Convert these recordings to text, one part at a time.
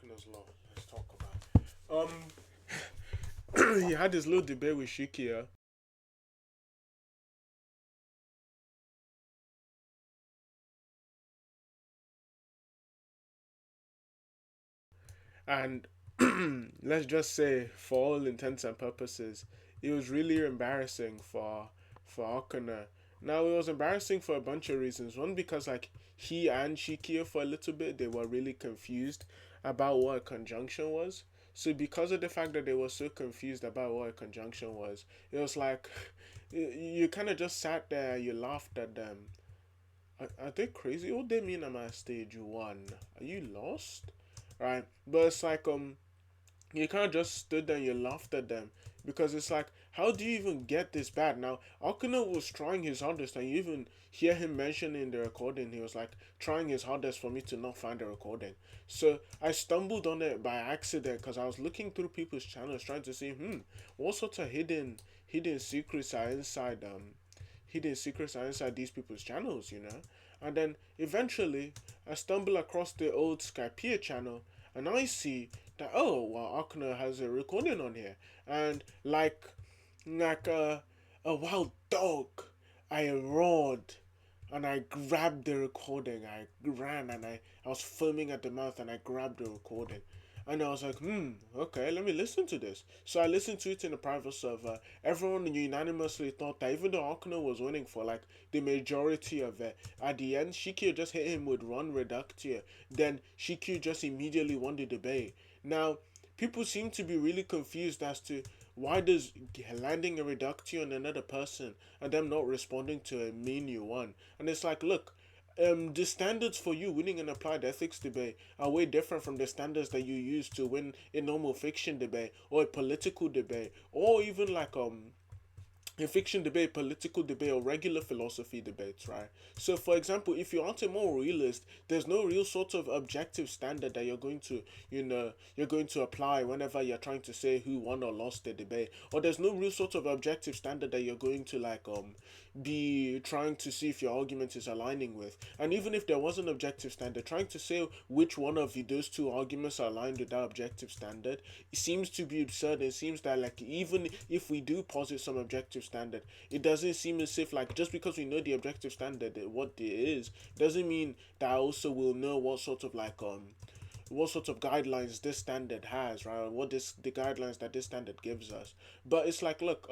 Akuno's law. Let's talk about he had this little debate with Shikia, and let's just say, for all intents and purposes, it was really embarrassing for Akuna. Now it was embarrassing for a bunch of reasons. One, because like he and Shikia for a little bit they were really confused about what a conjunction was. So because of the fact that they were so confused about what a conjunction was, it was like you kind of just sat there, you laughed at them. Are they crazy? What they mean I'm at stage one? Are you lost? Right? But it's like you kind of just stood there and you laughed at them because it's like, how do you even get this bad? Now, Akuno was trying his hardest, and you even hear him mention in the recording, he was like trying his hardest for me to not find the recording. So I stumbled on it by accident because I was looking through people's channels trying to see, what sort of hidden secrets are inside hidden secrets are inside these people's channels, you know? And then eventually I stumble across the old Skypiea channel and I see that, oh well, Akner has a recording on here, and like a wild dog I roared and I grabbed the recording. I ran and I was foaming at the mouth and I grabbed the recording. And I was like, okay, let me listen to this. So I listened to it in a private server. Everyone unanimously thought that even though Akano was winning for like the majority of it, at the end, Shikyu just hit him with one reductio. Then Shikyu just immediately won the debate. Now, people seem to be really confused as to why does landing a reductio on another person and them not responding to a mean you won. And it's like, look, the standards for you winning an applied ethics debate are way different from the standards that you use to win a normal fiction debate or a political debate or even like a fiction debate, political debate, or regular philosophy debates, right? So, for example, if you aren't a moral realist, there's no real sort of objective standard that you're going to apply whenever you're trying to say who won or lost the debate, or there's no real sort of objective standard that you're going to like be trying to see if your argument is aligning with. And even if there was an objective standard, trying to say which one of those two arguments are aligned with that objective standard, it seems to be absurd. It seems that like even if we do posit some objective standard, it doesn't seem as if like just because we know the objective standard what it is doesn't mean that I also will know what sort of guidelines this standard has, right? What this the guidelines that this standard gives us. But it's like, look,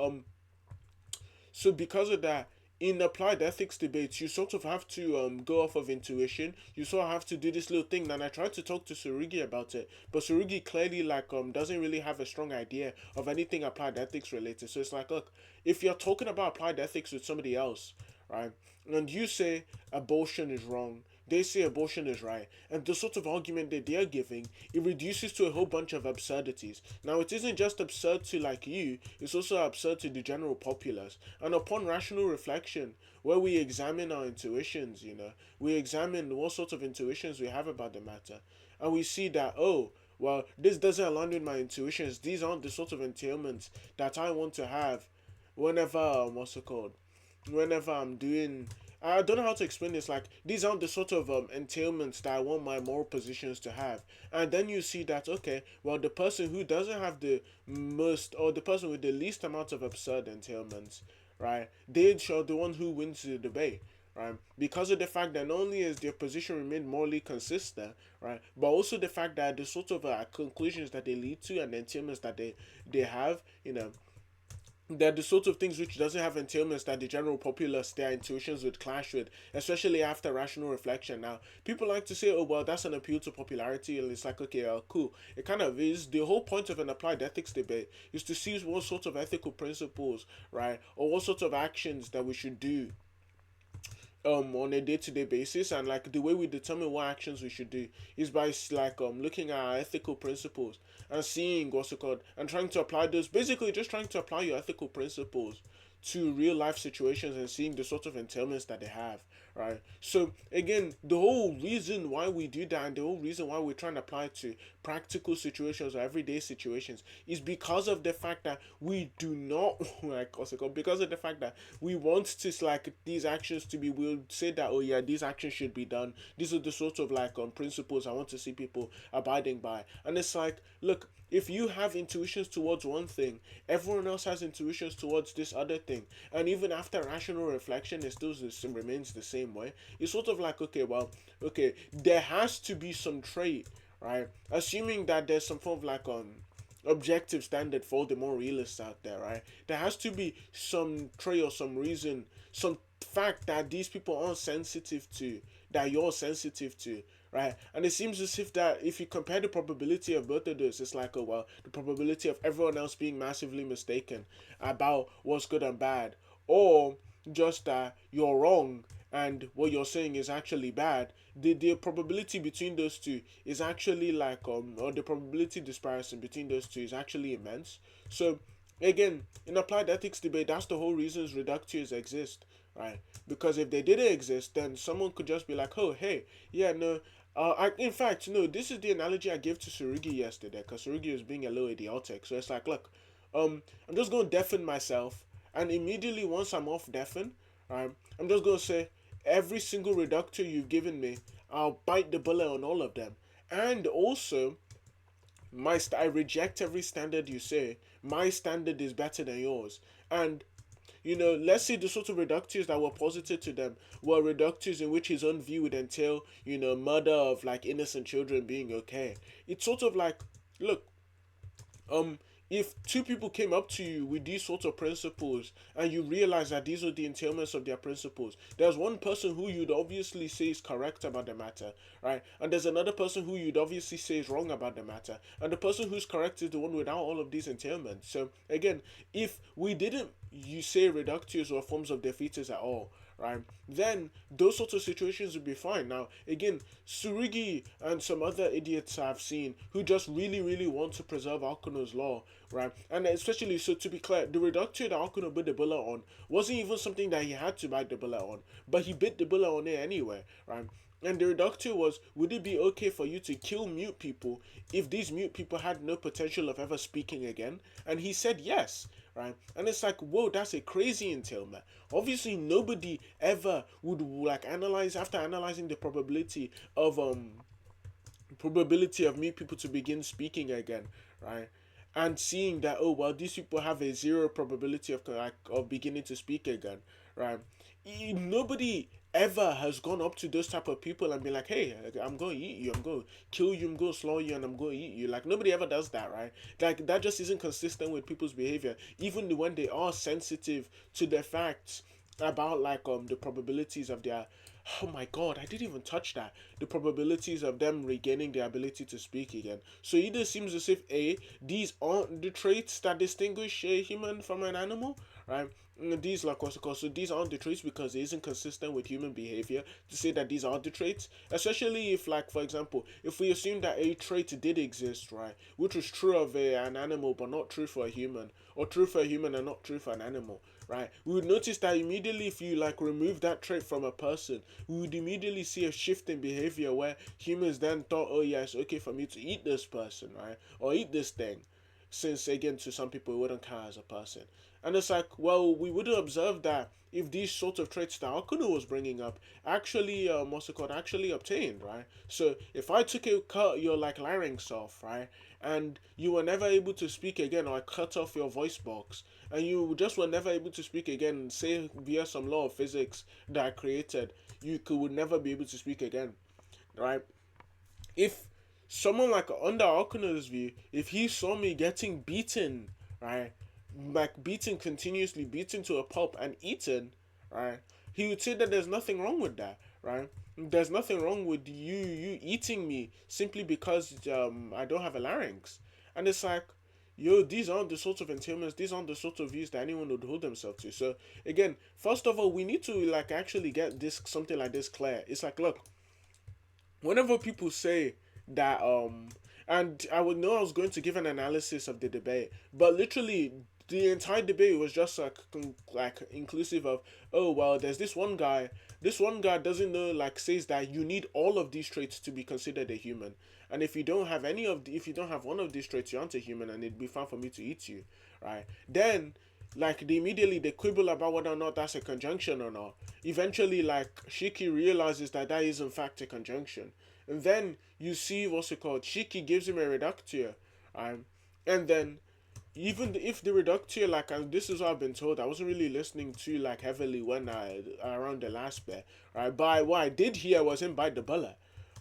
so because of that, in applied ethics debates, you sort of have to go off of intuition. You sort of have to do this little thing. And I tried to talk to Surugi about it, but Surugi clearly like doesn't really have a strong idea of anything applied ethics related. So it's like, look, if you're talking about applied ethics with somebody else, right, and you say abortion is wrong, they say abortion is right, and the sort of argument that they're giving, it reduces to a whole bunch of absurdities. Now, it isn't just absurd to like you, it's also absurd to the general populace. And upon rational reflection, where we examine our intuitions, we examine what sort of intuitions we have about the matter, and we see that, oh, well, this doesn't align with my intuitions. These aren't the sort of entailments that I want to have whenever, what's it called? Whenever I'm doing, I don't know how to explain this. Like, these aren't the sort of entailments that I want my moral positions to have. And then you see that, okay, well, the person who doesn't have the most, or the person with the least amount of absurd entailments, right, they show the one who wins the debate. Right, because of the fact that not only is their position remained morally consistent, right, but also the fact that the sort of conclusions that they lead to and the entailments that they have, they're the sort of things which doesn't have entailments that the general populace their intuitions would clash with, especially after rational reflection. Now, people like to say, "Oh well, that's an appeal to popularity," and it's like, okay, cool. It kind of is. The whole point of an applied ethics debate is to see what sort of ethical principles, right, or what sort of actions that we should do on a day-to-day basis, and like the way we determine what actions we should do is by like looking at our ethical principles and seeing what's it called and trying to apply those, basically just trying to apply your ethical principles to real life situations and seeing the sort of entailments that they have, right? So again, the whole reason why we do that and the whole reason why we're trying to apply it to practical situations or everyday situations is because of the fact that we do not like what's it called, because of the fact that we want to like these actions to be, we'll say that, oh yeah, these actions should be done, these are the sort of like principles I want to see people abiding by. And it's like, look, if you have intuitions towards one thing, everyone else has intuitions towards this other thing, and even after rational reflection, it still remains the same way. It's sort of like, okay, well, okay, there has to be some trait, right? Assuming that there's some form of like objective standard for the more realists out there, right? There has to be some trait or some reason, some fact that these people are sensitive to, that you're sensitive to, right? And it seems as if that if you compare the probability of both of those, it's like, oh well, the probability of everyone else being massively mistaken about what's good and bad, or just that you're wrong and what you're saying is actually bad, the probability between those two is actually like or the probability disparity between those two is actually immense. So again, in applied ethics debate, that's the whole reasons reductios exist, right? Because if they didn't exist, then someone could just be like, oh hey, yeah, no, in fact, no, this is the analogy I gave to Surugi yesterday, because Surugi was being a little idiotic. So it's like, look, I'm just going to deafen myself, and immediately once I'm off deafen, I'm just going to say, every single reductor you've given me, I'll bite the bullet on all of them. And also, I reject every standard you say. My standard is better than yours. And let's say the sort of reductives that were posited to them were reductives in which his own view would entail, murder of like innocent children being okay. It's sort of like, look, um, if two people came up to you with these sorts of principles and you realize that these are the entailments of their principles, there's one person who you'd obviously say is correct about the matter, right? And there's another person who you'd obviously say is wrong about the matter. And the person who's correct is the one without all of these entailments. So again, if we didn't you say reductives or forms of defeaters at all, right? Then those sorts of situations would be fine. Now, again, Surigi and some other idiots I've seen who just really, really want to preserve Alcuno's law, right? And especially, so to be clear, the reductio that Alcuno bit the bullet on wasn't even something that he had to bite the bullet on, but he bit the bullet on it anyway, right? And the reductio was, would it be okay for you to kill mute people if these mute people had no potential of ever speaking again? And he said yes, right? And it's like, whoa, that's a crazy entailment. Obviously, nobody ever would like analyze, after analyzing the probability of mute people to begin speaking again, right? And seeing that, oh well, these people have a zero probability of like of beginning to speak again, right? Nobody ever has gone up to those type of people and be like, hey, I'm going to eat you, I'm going to kill you, I'm going to slow you, and I'm going to eat you. Like, nobody ever does that, right? Like, that just isn't consistent with people's behavior, even when they are sensitive to the facts about like the probabilities of their, oh my god, I didn't even touch that, the probabilities of them regaining the ability to speak again. So either seems as if a, these aren't the traits that distinguish a human from an animal, right? These like what's it called, so these aren't the traits because it isn't consistent with human behavior to say that these are the traits, especially if, like, for example, if we assume that a trait did exist, right, which was true of an animal but not true for a human, or true for a human and not true for an animal, right, we would notice that immediately if you like remove that trait from a person, we would immediately see a shift in behavior where humans then thought, oh yeah, it's okay for me to eat this person, right, or eat this thing, since again to some people it wouldn't count as a person. And it's like, well, we would have observed that if these sorts of traits that Akuno was bringing up actually, what's it called, actually obtained, right? So if I took a cut your like larynx off, right, and you were never able to speak again, or I cut off your voice box, and you just were never able to speak again, say via some law of physics that I created, would never be able to speak again, right? If someone like under Okuno's view, if he saw me getting beaten, right, like beaten continuously, beaten to a pulp and eaten, right, he would say that there's nothing wrong with that, right? There's nothing wrong with you eating me simply because I don't have a larynx. And it's like, yo, these aren't the sorts of entailments, these aren't the sorts of views that anyone would hold themselves to. So again, first of all, we need to like actually get this something like this clear. It's like, look, whenever people say that and I would know I was going to give an analysis of the debate, but literally the entire debate was just like inclusive of, oh well, there's this one guy doesn't know, like, says that you need all of these traits to be considered a human, and if you don't have if you don't have one of these traits, you aren't a human, and it'd be fine for me to eat you, right? Then, like, they quibble about whether or not that's a conjunction or not. Eventually, like, Shiki realizes that that is in fact a conjunction, and then you see what's it called, Shiki gives him a reductio, um and then, even if the reductio, like, this is what I've been told, I wasn't really listening to, like, heavily when I around the last bit, right? But what I did hear was him bite the bullet,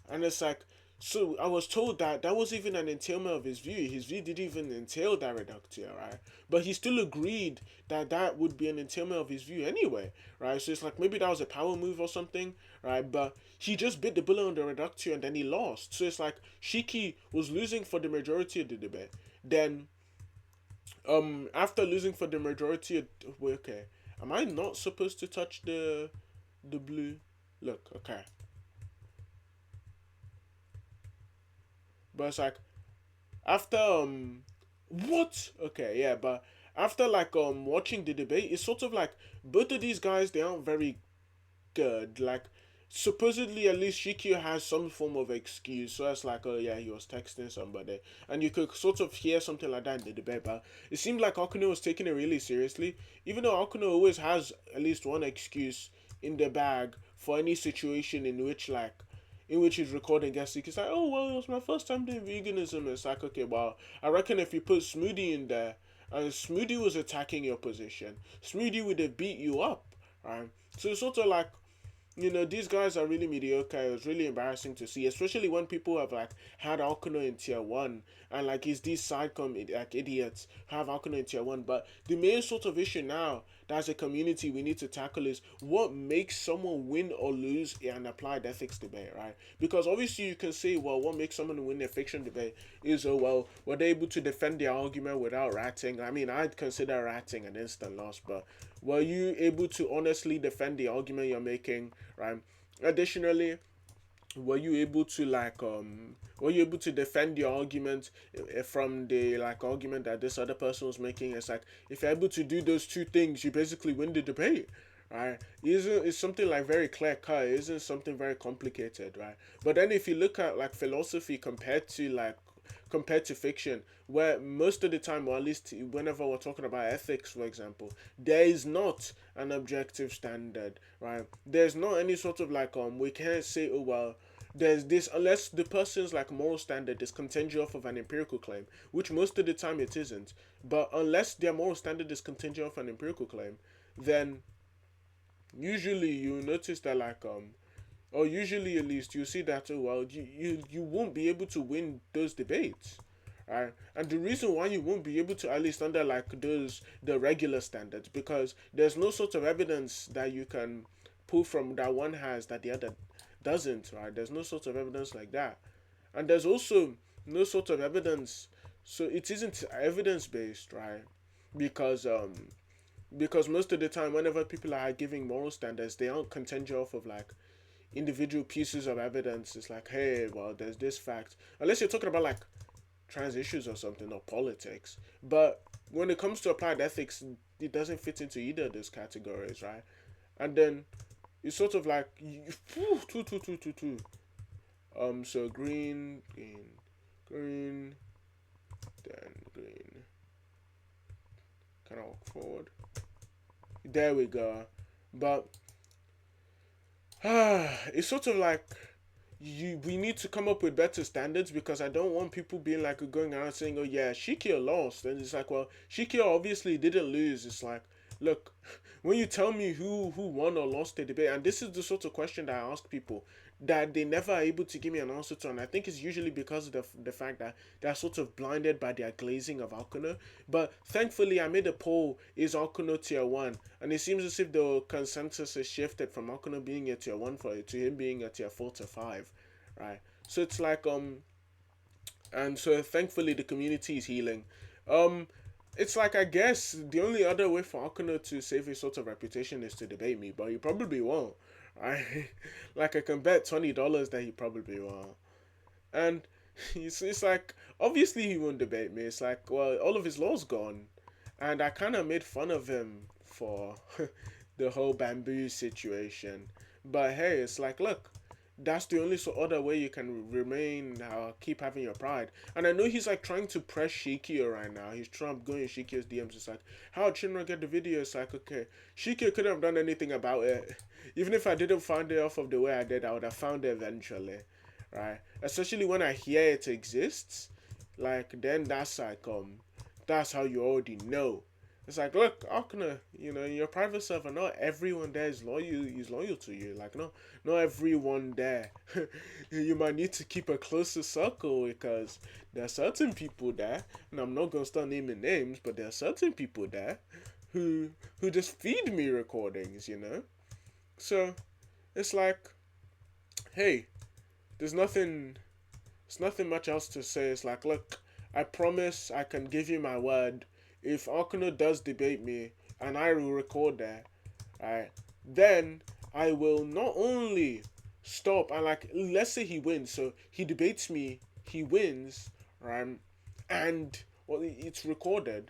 and it's like, so I was told that that was even an entailment of his view. His view didn't even entail that reductio, right? But he still agreed that that would be an entailment of his view anyway, right? So it's like maybe that was a power move or something, right? But he just bit the bullet on the reductio and then he lost. So it's like Shiki was losing for the majority of the debate. Then, after losing for the majority of, okay, am I not supposed to touch the blue? Look, okay, but it's like, after, what, okay, yeah, but after, like, watching the debate, it's sort of like both of these guys, they aren't very good. Like, supposedly, at least Shikio has some form of excuse. So it's like, oh yeah, he was texting somebody, and you could sort of hear something like that in the debate. But it seemed like Akuno was taking it really seriously, even though Akuno always has at least one excuse in the bag for any situation in which, like, in which he's recording guest. He's like, oh well, it was my first time doing veganism. It's like, okay, well, I reckon if you put Smoothie in there, and Smoothie was attacking your position, Smoothie would have beat you up, right? So it's sort of like, these guys are really mediocre. It was really embarrassing to see, especially when people have, like, had Alcuno in tier one, and, like, it's these like, idiots have Alcuno in tier one. But the main sort of issue now that as a community we need to tackle is what makes someone win or lose in an applied ethics debate, right? Because obviously you can say, well, what makes someone win a fiction debate is, oh well, were they able to defend their argument without ratting? I mean, I'd consider ratting an instant loss, but were you able to honestly defend the argument you're making, right? Additionally, were you able to, like, were you able to defend your argument from the, like, argument that this other person was making? It's like, if you're able to do those two things, you basically win the debate, right? It's something like very clear cut. It isn't something very complicated, right? But then if you look at, like, philosophy compared to fiction, where most of the time, or at least whenever we're talking about ethics, for example, there is not an objective standard, right? There's not any sort of, like, we can't say, oh well, there's this, unless the person's, like, moral standard is contingent off of an empirical claim, which most of the time it isn't. But unless their moral standard is contingent off an empirical claim, then usually you notice that, like, or usually at least you see that, oh well, you won't be able to win those debates, right? And the reason why you won't be able to, at least under, like, those the regular standards, because there's no sort of evidence that you can pull from that one has that the other doesn't, right? There's no sort of evidence like that, and there's also no sort of evidence, so it isn't evidence based, right? Because because most of the time whenever people are giving moral standards, they aren't contingent off of, like, individual pieces of evidence. It's like, hey, well, there's this fact, unless you're talking about, like, trans issues or something, or politics. But when it comes to applied ethics, it doesn't fit into either of those categories, right? And then it's sort of like, two. So green, then green. Can I walk forward? There we go. But it's sort of like, we need to come up with better standards, because I don't want people being like going around saying, oh yeah, Shikio lost, and it's like, well, Shikio obviously didn't lose. It's like, look, when you tell me who won or lost the debate, and this is the sort of question that I ask people that they never are able to give me an answer to, and I think it's usually because of the fact that they're sort of blinded by their glazing of Alcuno. But thankfully, I made a poll: is Alcuno tier one? And it seems as if the consensus has shifted from Alcuno being a tier one for it to him being a tier 4 to 5, right? So it's like, and so thankfully the community is healing. Um, it's like, I guess the only other way for Akuno to save his sort of reputation is to debate me, but he probably won't. I like, I can bet $20 that he probably won't. And it's like, obviously he won't debate me. It's like, well, all of his law's gone. and I kind of made fun of him for the whole bamboo situation. But hey, it's like, look, that's the only other way you can remain, keep having your pride. And I know he's like trying to press Shikio right now. He's trying going in Shikio's DMs. It's like, how did Shinra get the video? It's like, okay, Shikio couldn't have done anything about it. Even if I didn't find it off of the way I did, I would have found it eventually, right? Especially when I hear it exists, like then that's how you already know. It's like, look, Akena, in your private server, not everyone there is loyal to you. Like, no, not everyone there. You might need to keep a closer circle because there are certain people there, and I'm not gonna start naming names, but there are certain people there who just feed me recordings. So it's like, hey, there's nothing there's nothing much else to say. It's like, look, I promise I can give you my word. If Akuno does debate me and I will record that, right, then I will not only stop and, like, let's say he wins. So he debates me, he wins, right, and well, it's recorded.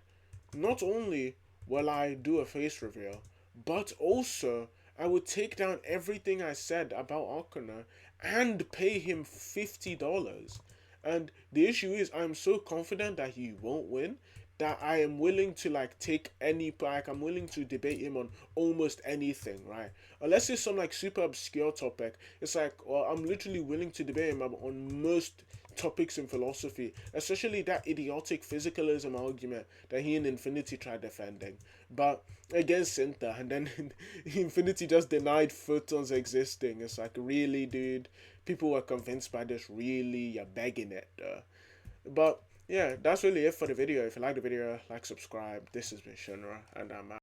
Not only will I do a face reveal, but also I would take down everything I said about Akuna and pay him $50. And the issue is, I'm so confident that he won't win that I am willing to like take I'm willing to debate him on almost anything, right? Unless it's some like super obscure topic, it's like, well, I'm literally willing to debate him on most topics in philosophy, especially that idiotic physicalism argument that he and Infinity tried defending. But against Synta, and then Infinity just denied photons existing. It's like, really, dude? People were convinced by this, really? You're begging it. But yeah, that's really it for the video. If you like the video, like, subscribe. This has been Shinra, and I'm out.